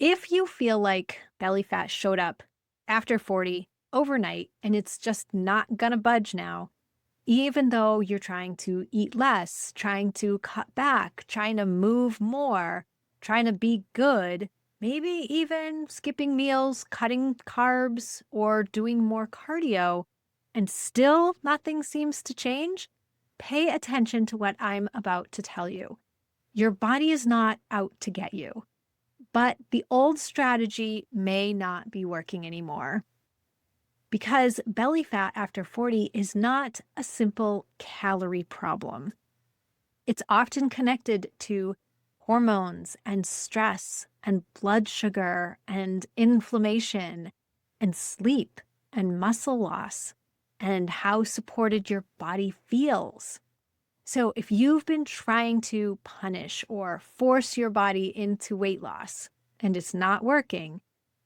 If you feel like belly fat showed up after 40 overnight and it's just not gonna budge now, even though you're trying to eat less, trying to cut back, trying to move more, trying to be good, maybe even skipping meals, cutting carbs, or doing more cardio, and still nothing seems to change, pay attention to what I'm about to tell you. Your body is not out to get you, but the old strategy may not be working anymore. Because belly fat after 40 is not a simple calorie problem. It's often connected to hormones and stress and blood sugar and inflammation and sleep and muscle loss and how supported your body feels. So, if you've been trying to punish or force your body into weight loss and it's not working,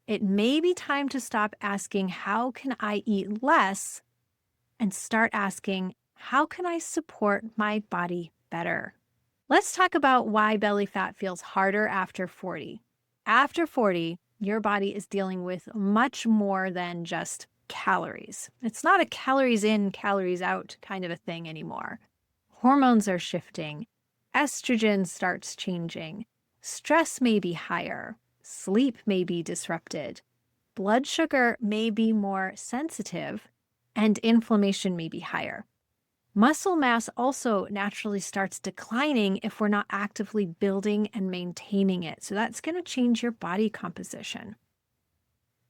it may be time to stop asking, how can I eat less? And start asking, how can I support my body better? Let's talk about why belly fat feels harder after 40. After 40, your body is dealing with much more than just calories. It's not a calories in, calories out kind of a thing anymore. Hormones are shifting, estrogen starts changing, stress may be higher, sleep may be disrupted, blood sugar may be more sensitive, and inflammation may be higher. Muscle mass also naturally starts declining if we're not actively building and maintaining it. So that's going to change your body composition.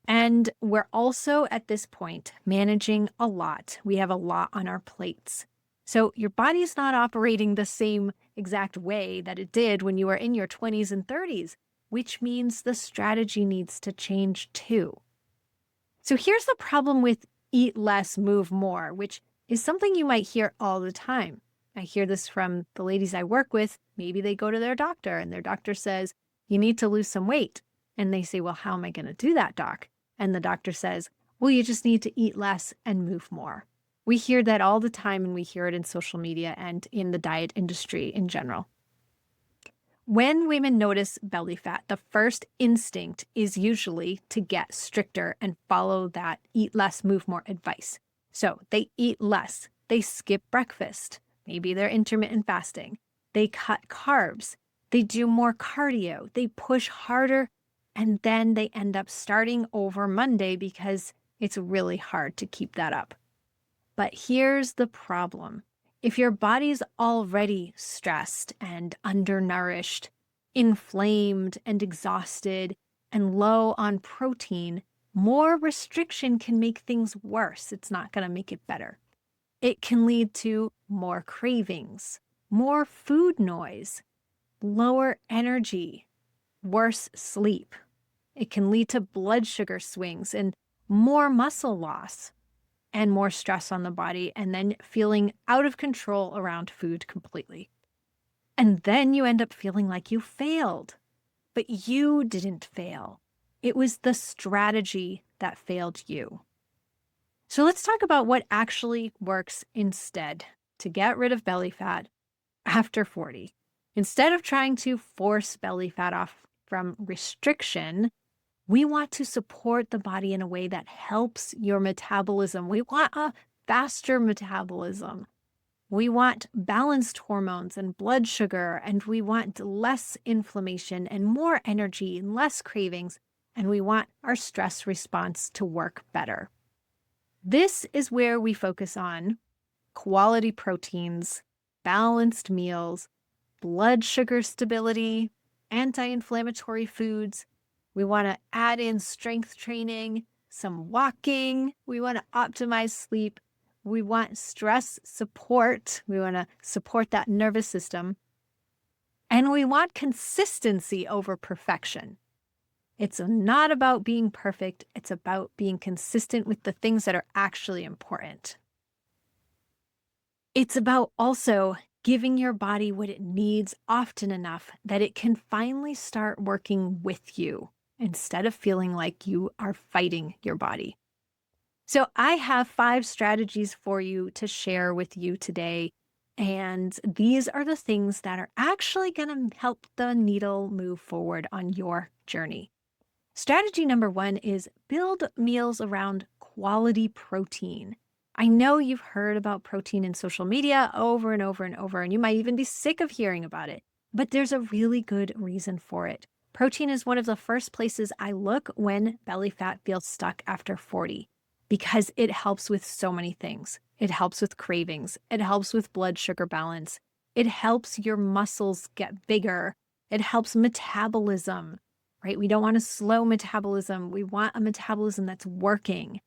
And we're also at this point managing a lot. We have a lot on our plates. So your body's not operating the same exact way that it did when you were in your 20s and 30s, which means the strategy needs to change too. So here's the problem with eat less, move more, which is something you might hear all the time. I hear this from the ladies I work with. Maybe they go to their doctor and their doctor says, you need to lose some weight. And they say, well, how am I going to do that, doc? And the doctor says, well, you just need to eat less and move more. We hear that all the time, and we hear it in social media and in the diet industry in general. When women notice belly fat, the first instinct is usually to get stricter and follow that eat less, move more advice. So they eat less, they skip breakfast, maybe they're intermittent fasting, they cut carbs, they do more cardio, they push harder, and then they end up starting over Monday because it's really hard to keep that up. But here's the problem. If your body's already stressed and undernourished, inflamed and exhausted, and low on protein, more restriction can make things worse. It's not going to make it better. It can lead to more cravings, more food noise, lower energy, worse sleep. It can lead to blood sugar swings and more muscle loss and more stress on the body, and then feeling out of control around food completely. And then you end up feeling like you failed, but you didn't fail. It was the strategy that failed you. So let's talk about what actually works instead to get rid of belly fat after 40. Instead of trying to force belly fat off from restriction, we want to support the body in a way that helps your metabolism. We want a faster metabolism. We want balanced hormones and blood sugar, and we want less inflammation and more energy and less cravings, and we want our stress response to work better. This is where we focus on quality proteins, balanced meals, blood sugar stability, anti-inflammatory foods. We want to add in strength training, some walking. We want to optimize sleep. We want stress support. We want to support that nervous system. And we want consistency over perfection. It's not about being perfect. It's about being consistent with the things that are actually important. It's about also giving your body what it needs often enough that it can finally start working with you instead of feeling like you are fighting your body. So I have 5 strategies for you to share with you today. And these are the things that are actually going to help the needle move forward on your journey. Strategy number one is build meals around quality protein. I know you've heard about protein in social media over and over and over, and you might even be sick of hearing about it, but there's a really good reason for it. Protein is one of the first places I look when belly fat feels stuck after 40 because it helps with so many things. It helps with cravings. It helps with blood sugar balance. It helps your muscles get bigger. It helps metabolism, right? We don't want a slow metabolism. We want a metabolism that's working.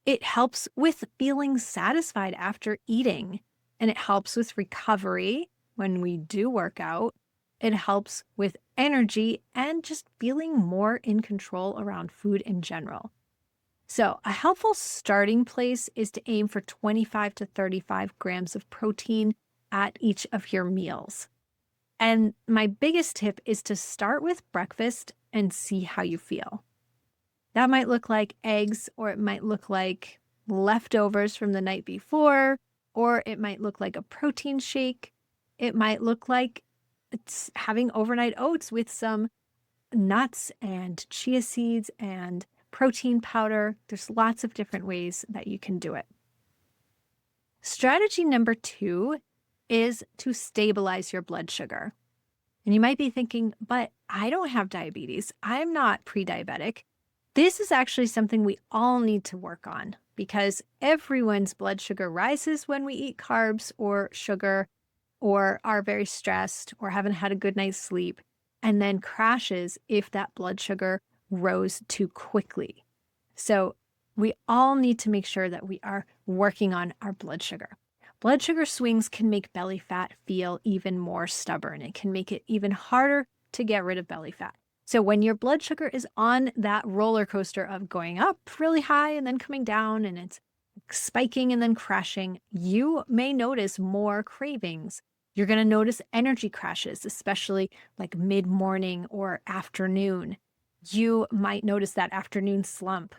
It helps with feeling satisfied after eating, and it helps with recovery when we do work out. It helps with energy and just feeling more in control around food in general. So, a helpful starting place is to aim for 25 to 35 grams of protein at each of your meals. And my biggest tip is to start with breakfast and see how you feel. That might look like eggs, or it might look like leftovers from the night before, or it might look like a protein shake. It might look like it's having overnight oats with some nuts and chia seeds and protein powder. There's lots of different ways that you can do it. Strategy number two is to stabilize your blood sugar. And you might be thinking, but I don't have diabetes. I'm not pre-diabetic. This is actually something we all need to work on because everyone's blood sugar rises when we eat carbs or sugar or are very stressed or haven't had a good night's sleep, and then crashes if that blood sugar rose too quickly. So we all need to make sure that we are working on our blood sugar. Blood sugar swings can make belly fat feel even more stubborn. It can make it even harder to get rid of belly fat. So when your blood sugar is on that roller coaster of going up really high and then coming down and it's spiking and then crashing, you may notice more cravings. You're going to notice energy crashes, especially like mid-morning or afternoon. You might notice that afternoon slump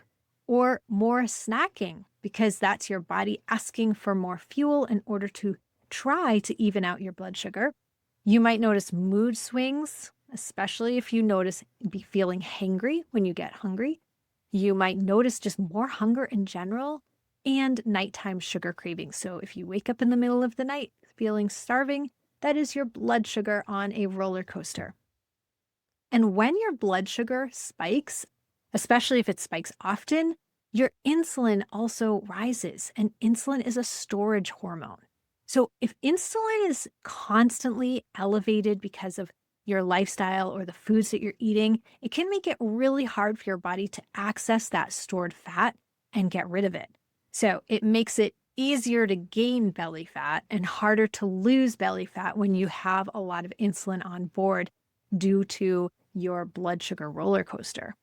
or more snacking because that's your body asking for more fuel in order to try to even out your blood sugar. You might notice mood swings, especially if you notice be feeling hangry when you get hungry. You might notice just more hunger in general and nighttime sugar cravings. So if you wake up in the middle of the night feeling starving, that is your blood sugar on a roller coaster. And when your blood sugar spikes, especially if it spikes often, your insulin also rises, and insulin is a storage hormone. So if insulin is constantly elevated because of your lifestyle or the foods that you're eating, it can make it really hard for your body to access that stored fat and get rid of it. So it makes it easier to gain belly fat and harder to lose belly fat when you have a lot of insulin on board due to your blood sugar roller coaster.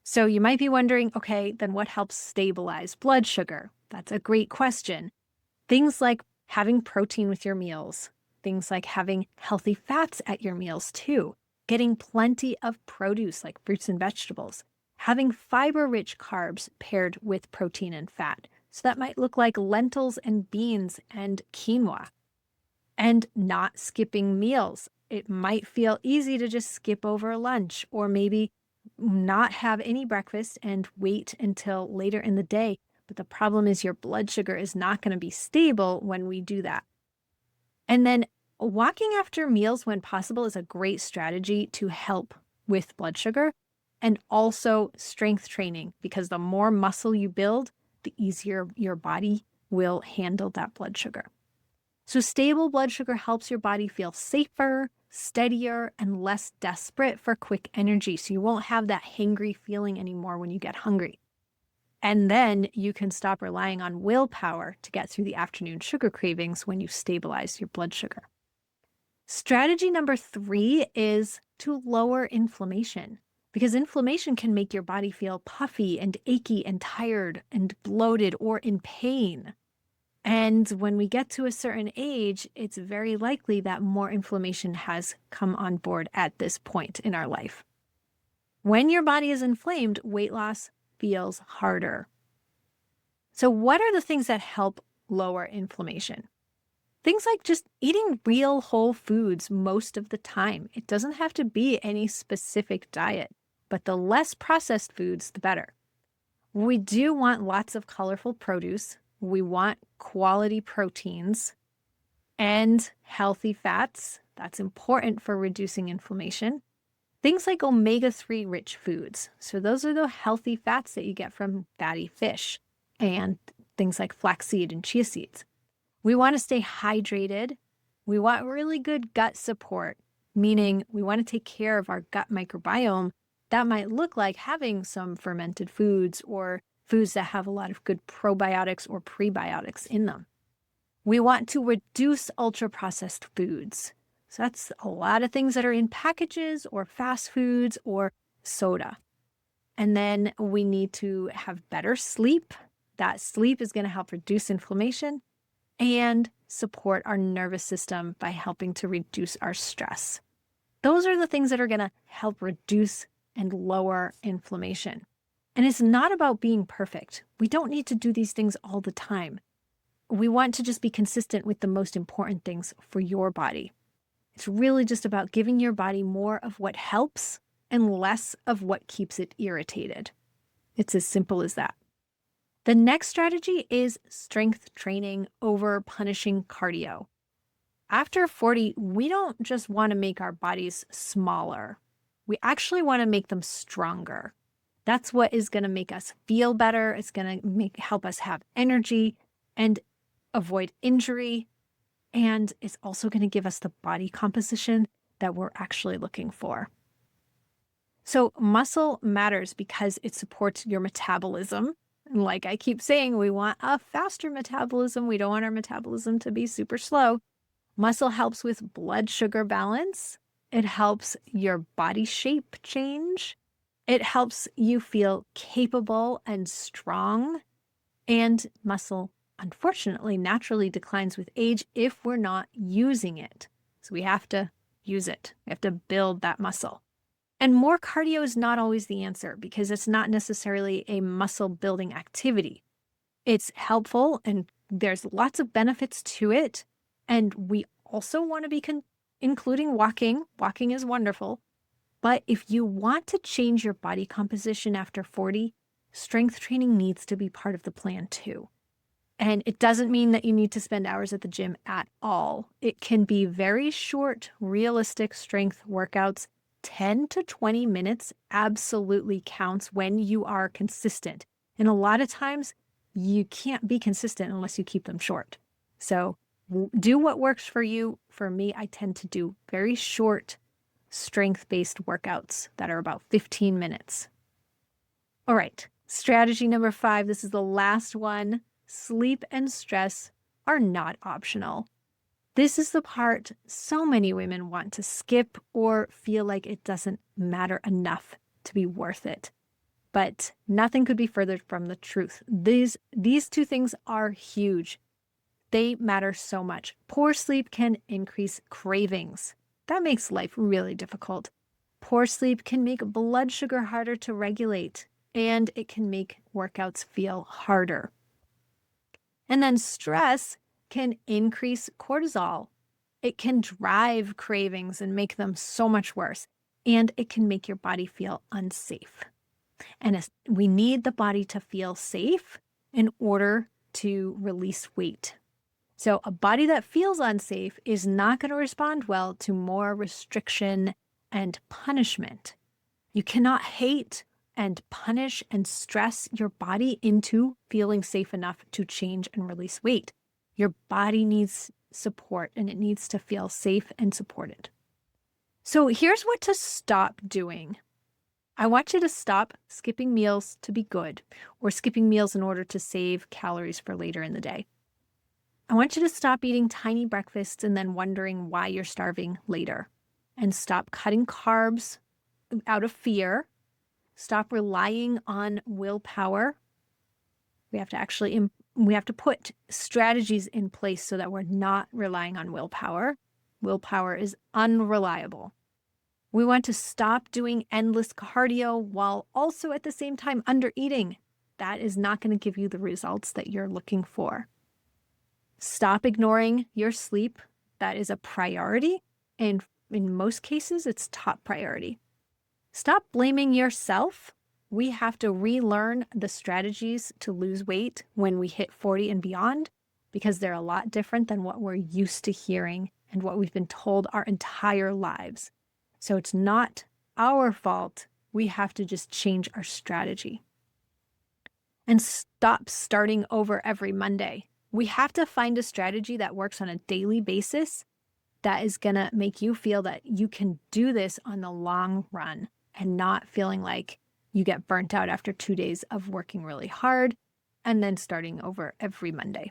So you might be wondering, okay, then what helps stabilize blood sugar? That's a great question. Things like having protein with your meals, things like having healthy fats at your meals too, getting plenty of produce like fruits and vegetables, having fiber-rich carbs paired with protein and fat. So that might look like lentils and beans and quinoa, and not skipping meals. It might feel easy to just skip over lunch or maybe not have any breakfast and wait until later in the day. But the problem is your blood sugar is not going to be stable when we do that. And then walking after meals when possible is a great strategy to help with blood sugar, and also strength training, because the more muscle you build, the easier your body will handle that blood sugar. So stable blood sugar helps your body feel safer, steadier, and less desperate for quick energy. So you won't have that hangry feeling anymore when you get hungry. And then you can stop relying on willpower to get through the afternoon sugar cravings when you stabilize your blood sugar. Strategy number 3 is to lower inflammation, because inflammation can make your body feel puffy and achy and tired and bloated or in pain. And when we get to a certain age, it's very likely that more inflammation has come on board at this point in our life. When your body is inflamed, weight loss feels harder. So what are the things that help lower inflammation? Things like just eating real whole foods most of the time. It doesn't have to be any specific diet. but the less processed foods, the better. We do want lots of colorful produce. We want quality proteins and healthy fats. That's important for reducing inflammation. Things like omega-3 rich foods. So those are the healthy fats that you get from fatty fish and things like flaxseed and chia seeds. We want to stay hydrated. We want really good gut support, meaning we want to take care of our gut microbiome. That might look like having some fermented foods or foods that have a lot of good probiotics or prebiotics in them. We want to reduce ultra-processed foods. So that's a lot of things that are in packages or fast foods or soda. And then we need to have better sleep. That sleep is going to help reduce inflammation and support our nervous system by helping to reduce our stress. Those are the things that are going to help reduce and lower inflammation. And it's not about being perfect. We don't need to do these things all the time. We want to just be consistent with the most important things for your body. It's really just about giving your body more of what helps and less of what keeps it irritated. It's as simple as that. The next strategy is strength training over punishing cardio. After 40, we don't just want to make our bodies smaller. We actually want to make them stronger. That's what is going to make us feel better. It's going to help us have energy and avoid injury. And it's also going to give us the body composition that we're actually looking for. So muscle matters because it supports your metabolism. And like I keep saying, we want a faster metabolism. We don't want our metabolism to be super slow. Muscle helps with blood sugar balance. It helps your body shape change. It helps you feel capable and strong. And muscle, unfortunately, naturally declines with age if we're not using it. So we have to use it. We have to build that muscle. And more cardio is not always the answer because it's not necessarily a muscle building activity. It's helpful and there's lots of benefits to it. And we also want to be including walking. Walking is wonderful. But if you want to change your body composition after 40, strength training needs to be part of the plan too. And it doesn't mean that you need to spend hours at the gym at all. It can be very short, realistic strength workouts. 10 to 20 minutes absolutely counts when you are consistent. And a lot of times you can't be consistent unless you keep them short. So do what works for you. For me, I tend to do very short strength-based workouts that are about 15 minutes. All right, strategy number 5. This is the last one. Sleep and stress are not optional. This is the part so many women want to skip or feel like it doesn't matter enough to be worth it. But nothing could be further from the truth. These two things are huge. They matter so much. Poor sleep can increase cravings. That makes life really difficult. Poor sleep can make blood sugar harder to regulate, and it can make workouts feel harder. And then stress can increase cortisol. It can drive cravings and make them so much worse. And it can make your body feel unsafe. And we need the body to feel safe in order to release weight. So a body that feels unsafe is not going to respond well to more restriction and punishment. You cannot hate and punish and stress your body into feeling safe enough to change and release weight. Your body needs support and it needs to feel safe and supported. So here's what to stop doing. I want you to stop skipping meals to be good or skipping meals in order to save calories for later in the day. I want you to stop eating tiny breakfasts and then wondering why you're starving later. And stop cutting carbs out of fear. Stop relying on willpower. We have to put strategies in place so that we're not relying on willpower. Willpower is unreliable. We want to stop doing endless cardio while also at the same time under eating. That is not going to give you the results that you're looking for. Stop ignoring your sleep. That is a priority. And in most cases, it's top priority. Stop blaming yourself. We have to relearn the strategies to lose weight when we hit 40 and beyond, because they're a lot different than what we're used to hearing and what we've been told our entire lives. So it's not our fault. We have to just change our strategy and stop starting over every Monday. We have to find a strategy that works on a daily basis that is going to make you feel that you can do this on the long run and not feeling like you get burnt out after 2 days of working really hard and then starting over every Monday.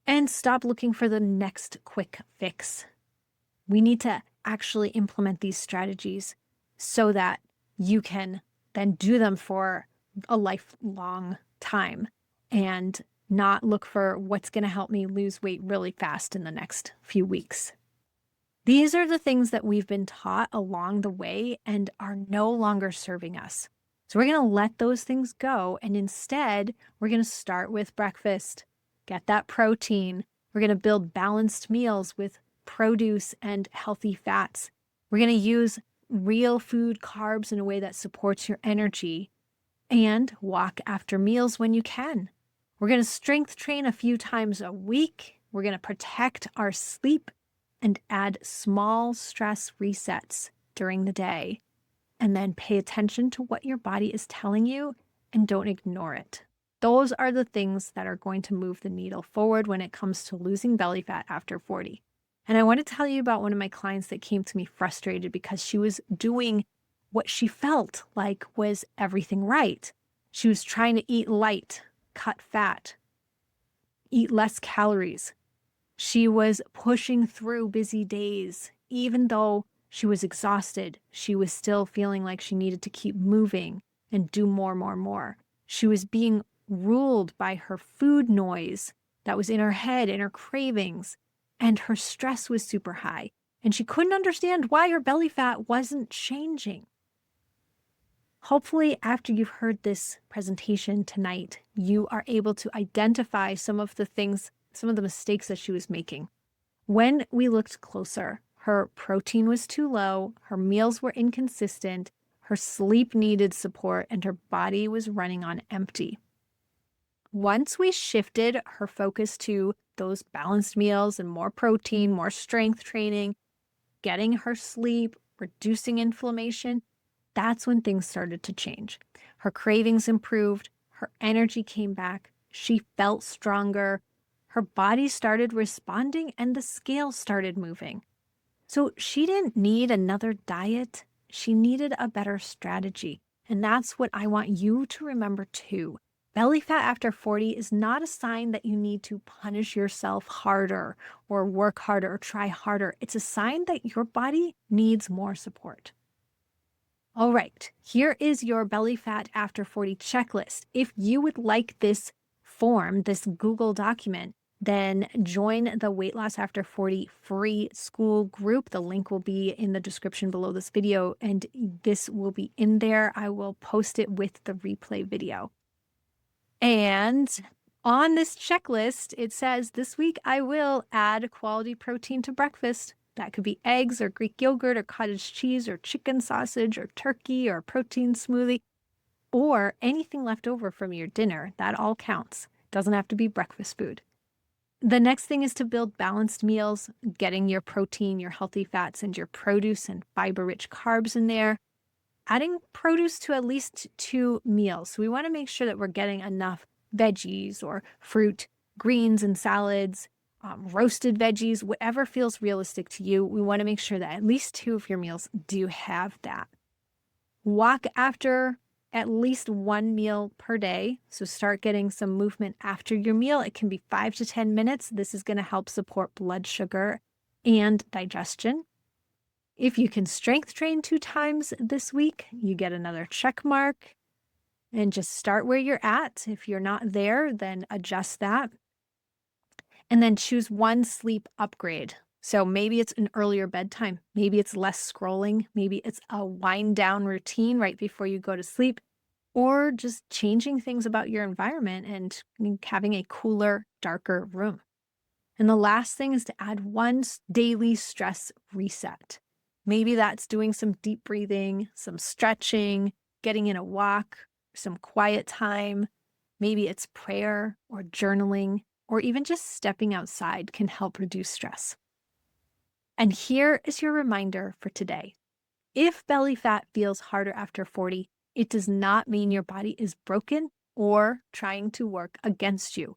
And stop looking for the next quick fix. We need to actually implement these strategies so that you can then do them for a lifelong time and not look for what's going to help me lose weight really fast in the next few weeks. These are the things that we've been taught along the way and are no longer serving us. So we're going to let those things go. And instead, we're going to start with breakfast, get that protein. We're going to build balanced meals with produce and healthy fats. We're going to use real food carbs in a way that supports your energy, and walk after meals when you can. We're going to strength train a few times a week. We're going to protect our sleep and add small stress resets during the day. And then pay attention to what your body is telling you and don't ignore it. Those are the things that are going to move the needle forward when it comes to losing belly fat after 40. And I want to tell you about one of my clients that came to me frustrated because she was doing what she felt like was everything right. She was trying to eat light, cut fat, eat less calories. She was pushing through busy days. Even though she was exhausted, she was still feeling like she needed to keep moving and do more. She was being ruled by her food noise that was in her head and her cravings, and her stress was super high. And she couldn't understand why her belly fat wasn't changing. Hopefully, after you've heard this presentation tonight, you are able to identify some of the things, some of the mistakes that she was making. When we looked closer, her protein was too low, her meals were inconsistent, her sleep needed support, and her body was running on empty. Once we shifted her focus to those balanced meals and more protein, more strength training, getting her sleep, reducing inflammation, that's when things started to change. Her cravings improved, her energy came back, she felt stronger, her body started responding, and the scale started moving. So she didn't need another diet. She needed a better strategy. And that's what I want you to remember too. Belly fat after 40 is not a sign that you need to punish yourself harder or work harder or try harder. It's a sign that your body needs more support. All right, here is your belly fat after 40 checklist. If you would like this form, this Google document, then join the Weight Loss After 40 free school group. The link will be in the description below this video, and this will be in there. I will post it with the replay video. And on this checklist, it says this week I will add quality protein to breakfast. That could be eggs or Greek yogurt or cottage cheese or chicken sausage or turkey or protein smoothie or anything left over from your dinner. That all counts. Doesn't have to be breakfast food. The next thing is to build balanced meals, getting your protein, your healthy fats, and your produce and fiber-rich carbs in there. Adding produce to at least 2 meals. So we want to make sure that we're getting enough veggies or fruit, greens and salads, roasted veggies, whatever feels realistic to you. We want to make sure that at least 2 of your meals do have that. Walk after at least 1 meal per day. So start getting some movement after your meal. It can be 5 to 10 minutes. This is going to help support blood sugar and digestion. If you can strength train 2 times this week, you get another check mark. And just start where you're at. If you're not there, then adjust that. And then choose 1 sleep upgrade. So maybe it's an earlier bedtime. Maybe it's less scrolling. Maybe it's a wind down routine right before you go to sleep, or just changing things about your environment and having a cooler, darker room. And the last thing is to add 1 daily stress reset. Maybe that's doing some deep breathing, some stretching, getting in a walk, some quiet time. Maybe it's prayer or journaling, or even just stepping outside can help reduce stress. And here is your reminder for today. If belly fat feels harder after 40, it does not mean your body is broken or trying to work against you.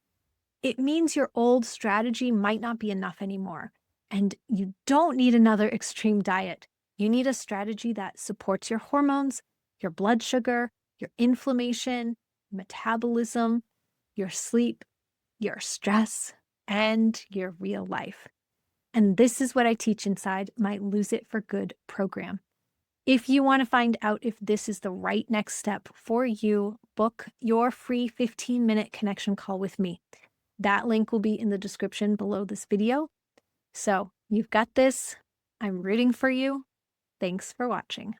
It means your old strategy might not be enough anymore. And you don't need another extreme diet. You need a strategy that supports your hormones, your blood sugar, your inflammation, metabolism, your sleep, your stress, and your real life. And this is what I teach inside my Lose It for Good program. If you want to find out if this is the right next step for you, book your free 15-minute connection call with me. That link will be in the description below this video. So you've got this. I'm rooting for you. Thanks for watching.